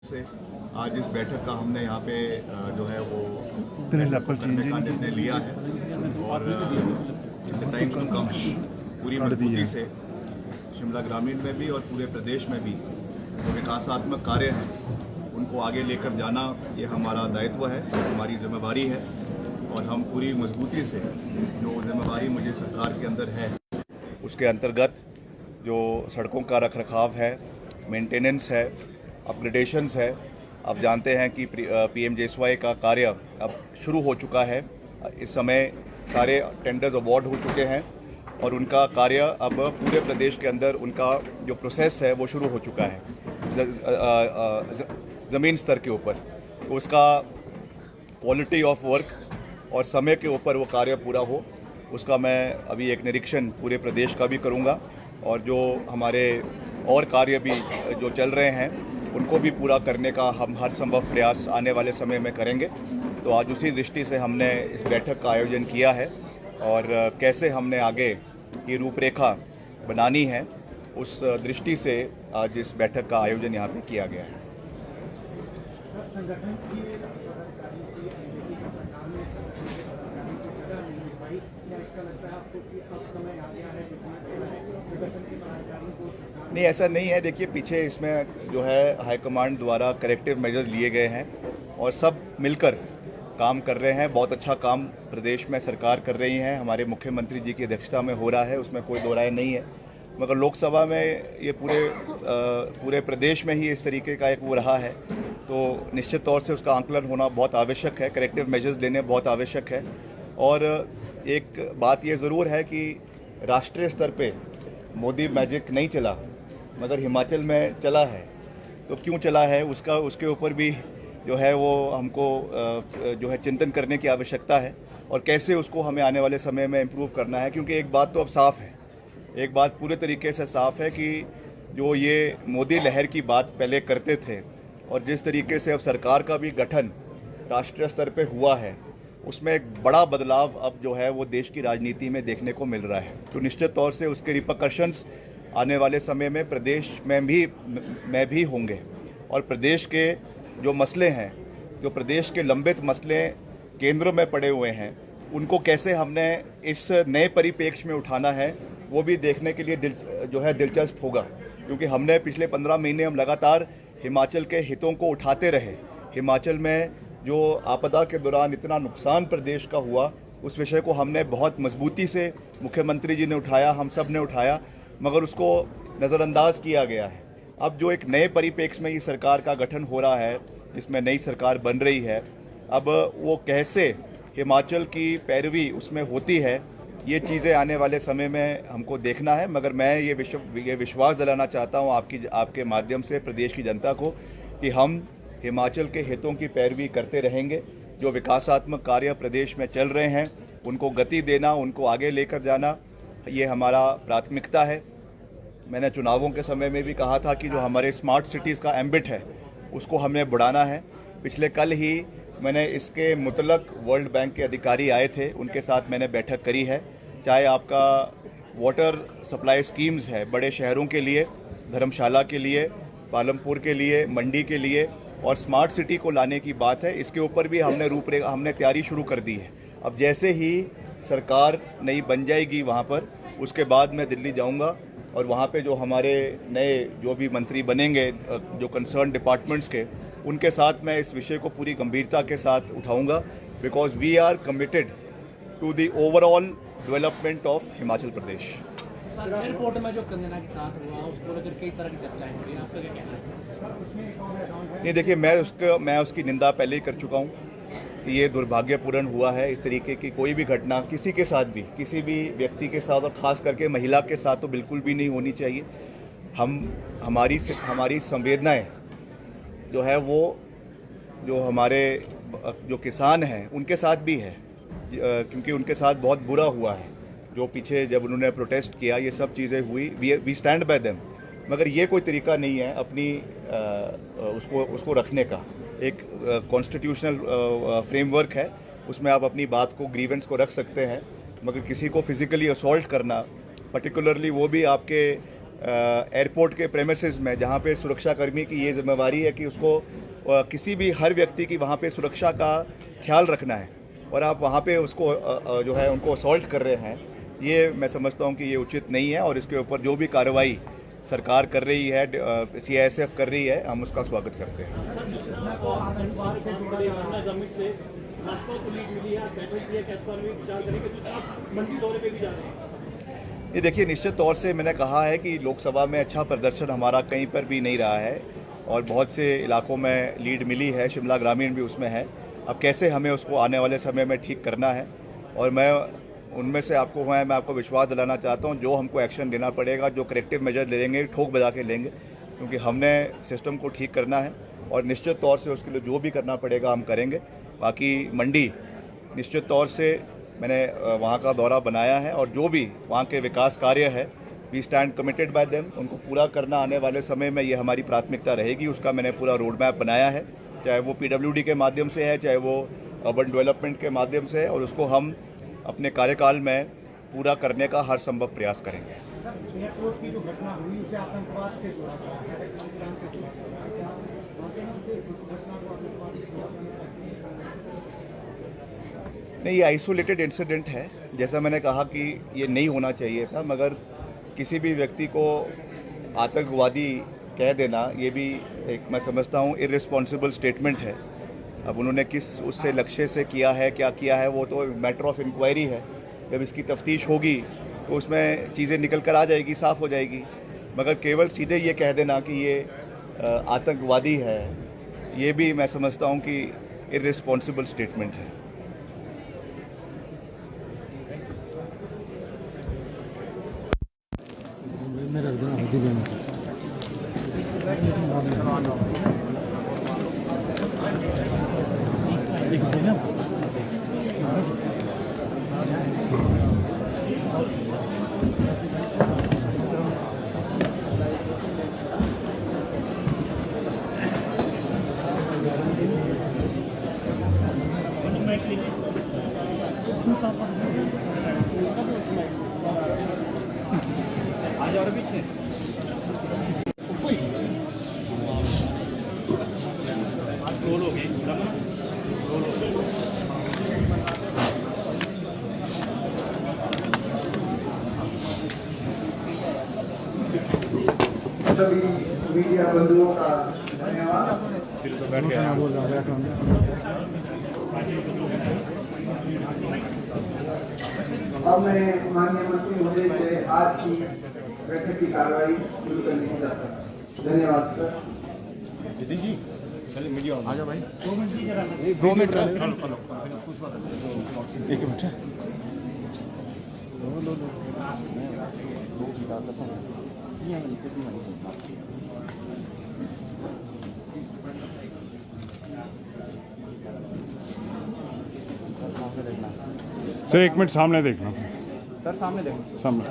से आज इस बैठक का हमने यहाँ पे जो है वो करने का निर्णय लिया है और टाइम्स टू कम पूरी मजबूती से शिमला ग्रामीण में भी और पूरे प्रदेश में भी जो विकासात्मक कार्य हैं उनको आगे लेकर जाना ये हमारा दायित्व है, हमारी जिम्मेवारी है और हम पूरी मजबूती से जो जिम्मेवारी मुझे सरकार के अंदर है उसके अंतर्गत जो सड़कों का रखरखाव है, मेंटेनेंस है, अपग्रेडेशंस है। आप जानते हैं कि PMJSY का कार्य अब शुरू हो चुका है। इस समय सारे टेंडर्स अवार्ड हो चुके हैं और उनका कार्य अब पूरे प्रदेश के अंदर उनका जो प्रोसेस है वो शुरू हो चुका है ज़मीन स्तर के ऊपर। तो उसका क्वालिटी ऑफ वर्क और समय के ऊपर वो कार्य पूरा हो, उसका मैं अभी एक निरीक्षण पूरे प्रदेश का भी करूँगा और जो हमारे और कार्य भी जो चल रहे हैं उनको भी पूरा करने का हम हर संभव प्रयास आने वाले समय में करेंगे। तो आज उसी दृष्टि से हमने इस बैठक का आयोजन किया है और कैसे हमने आगे की रूपरेखा बनानी है उस दृष्टि से आज इस बैठक का आयोजन यहाँ पे किया गया है। नहीं, ऐसा नहीं है। देखिए, पीछे इसमें जो है हाईकमांड द्वारा करेक्टिव मेजर्स लिए गए हैं और सब मिलकर काम कर रहे हैं। बहुत अच्छा काम प्रदेश में सरकार कर रही है, हमारे मुख्यमंत्री जी की अध्यक्षता में हो रहा है, उसमें कोई दो राय नहीं है। मगर लोकसभा में ये पूरे प्रदेश में ही इस तरीके का एक वो रहा है, तो निश्चित तौर से उसका आंकलन होना बहुत आवश्यक है, करेक्टिव मेजर्स लेने बहुत आवश्यक है। और एक बात ये ज़रूर है कि राष्ट्रीय स्तर पे मोदी मैजिक नहीं चला, मगर हिमाचल में चला है। तो क्यों चला है उसके ऊपर भी जो है वो हमको जो है चिंतन करने की आवश्यकता है और कैसे उसको हमें आने वाले समय में इम्प्रूव करना है। क्योंकि एक बात तो अब साफ़ है, एक बात पूरे तरीके से साफ़ है कि जो ये मोदी लहर की बात पहले करते थे और जिस तरीके से अब सरकार का भी गठन राष्ट्रीय स्तर पे हुआ है, उसमें एक बड़ा बदलाव अब जो है वो देश की राजनीति में देखने को मिल रहा है। तो निश्चित तौर से उसके रिपरकशंस आने वाले समय में प्रदेश में भी होंगे और प्रदेश के जो मसले हैं, जो प्रदेश के लंबित मसले केंद्र में पड़े हुए हैं, उनको कैसे हमने इस नए परिप्रेक्ष्य में उठाना है वो भी देखने के लिए दिलचस्प होगा। क्योंकि हमने पिछले 15 महीने हम लगातार हिमाचल के हितों को उठाते रहे। हिमाचल में जो आपदा के दौरान इतना नुकसान प्रदेश का हुआ, उस विषय को हमने बहुत मजबूती से मुख्यमंत्री जी ने उठाया, हम सब ने उठाया, मगर उसको नज़रअंदाज किया गया है। अब जो एक नए परिप्रेक्ष्य में ये सरकार का गठन हो रहा है, जिसमें नई सरकार बन रही है, अब वो कैसे हिमाचल की पैरवी उसमें होती है, ये चीज़ें आने वाले समय में हमको देखना है। मगर मैं ये विश्वास दिलाना चाहता हूँ आपके माध्यम से प्रदेश की जनता को कि हम हिमाचल के हितों की पैरवी करते रहेंगे। जो विकासात्मक कार्य प्रदेश में चल रहे हैं उनको गति देना, उनको आगे लेकर जाना, ये हमारा प्राथमिकता है। मैंने चुनावों के समय में भी कहा था कि जो हमारे स्मार्ट सिटीज़ का एम्बिट है उसको हमें बढ़ाना है। पिछले कल ही मैंने इसके मुतलक वर्ल्ड बैंक के अधिकारी आए थे, उनके साथ मैंने बैठक करी है। चाहे आपका वाटर सप्लाई स्कीम्स है बड़े शहरों के लिए, धर्मशाला के लिए, पालमपुर के लिए, मंडी के लिए, और स्मार्ट सिटी को लाने की बात है, इसके ऊपर भी हमने तैयारी शुरू कर दी है। अब जैसे ही सरकार नई बन जाएगी वहाँ पर, उसके बाद मैं दिल्ली जाऊँगा और वहाँ पे जो हमारे नए जो भी मंत्री बनेंगे जो कंसर्न डिपार्टमेंट्स के, उनके साथ मैं इस विषय को पूरी गंभीरता के साथ उठाऊँगा। Because we are committed to the overall development of Himachal Pradesh. Airport में जो कंगना के साथ हुआ उसको लेकर कई तरह की चर्चाएं हो रही हैं, आपका क्या कहना है? नहीं, देखिए, मैं उसकी निंदा पहले ही कर चुका हूँ कि ये दुर्भाग्यपूर्ण हुआ है। इस तरीके की कोई भी घटना किसी के साथ भी, किसी भी व्यक्ति के साथ, और ख़ास करके महिला के साथ तो बिल्कुल भी नहीं होनी चाहिए। हमारी संवेदनाएं जो है वो जो हमारे जो किसान हैं उनके साथ भी है, क्योंकि उनके साथ बहुत बुरा हुआ है। जो पीछे जब उन्होंने प्रोटेस्ट किया, ये सब चीज़ें हुई, वी स्टैंड बाय देम। मगर ये कोई तरीका नहीं है अपनी उसको रखने का। एक कॉन्स्टिट्यूशनल फ्रेमवर्क है, उसमें आप अपनी बात को, ग्रीवेंस को रख सकते हैं। मगर किसी को फिजिकली असॉल्ट करना, पर्टिकुलरली वो भी आपके एयरपोर्ट के प्रेमिसेस में, जहाँ पे सुरक्षाकर्मी की ये जिम्मेवारी है कि उसको किसी भी हर व्यक्ति की वहाँ पे सुरक्षा का ख्याल रखना है और आप वहाँ पे उसको जो है उनको असॉल्ट कर रहे हैं, ये मैं समझता हूँ कि ये उचित नहीं है और इसके ऊपर जो भी कार्रवाई सरकार कर रही है, CISF कर रही है, हम उसका स्वागत करते हैं। ये देखिए, निश्चित तौर से मैंने कहा है कि लोकसभा में अच्छा प्रदर्शन हमारा कहीं पर भी नहीं रहा है और बहुत से इलाकों में लीड मिली है, शिमला ग्रामीण भी उसमें है। अब कैसे हमें उसको आने वाले समय में ठीक करना है और मैं उनमें से मैं आपको विश्वास दिलाना चाहता हूं, जो हमको एक्शन लेना पड़ेगा, जो करेक्टिव मेजर लेंगे, ठोक बजा के लेंगे, क्योंकि हमने सिस्टम को ठीक करना है और निश्चित तौर से उसके लिए जो भी करना पड़ेगा हम करेंगे। बाकी मंडी निश्चित तौर से मैंने वहाँ का दौरा बनाया है और जो भी वहाँ के विकास कार्य है, we stand committed by them, उनको पूरा करना आने वाले समय में ये हमारी प्राथमिकता रहेगी। उसका मैंने पूरा रोड मैप बनाया है, चाहे वो PWD के माध्यम से है, चाहे वो अर्बन डेवलपमेंट के माध्यम से है, और उसको हम अपने कार्यकाल में पूरा करने का हर संभव प्रयास करेंगे। एयरपोर्ट की जो घटना हुई उसे आतंकवाद से जोड़ा गया है, इस्लाम से जोड़ा गया है, क्या मानते हैं उसे इस घटना को आतंकवाद से जोड़ा गया? नहीं, ये आइसोलेटेड इंसिडेंट है। जैसा मैंने कहा कि ये नहीं होना चाहिए था, मगर किसी भी व्यक्ति को आतंकवादी कह देना, ये भी एक मैं समझता हूँ इररिस्पॉन्सिबल स्टेटमेंट है। अब उन्होंने किस उससे लक्ष्य से किया है, क्या किया है, वो तो मैटर ऑफ इंक्वायरी है। जब इसकी तफ्तीश होगी तो उसमें चीज़ें निकल कर आ जाएगी, साफ़ हो जाएगी। मगर केवल सीधे ये कह देना कि ये आतंकवादी है, ये भी मैं समझता हूँ कि इररिस्पॉन्सिबल स्टेटमेंट है। सभी मीडिया बंधुओं का धन्यवाद। अब मैं माननीय मंत्री महोदय से आज की बैठक की कार्रवाई शुरू करने की चाहता हूँ। धन्यवाद सर। दीदी जी चलिए मीडिया आ जाओ भाई। 2 मिनट एक मिनट सर, 1 मिनट सामने देखना सर सामने देखो। सामने।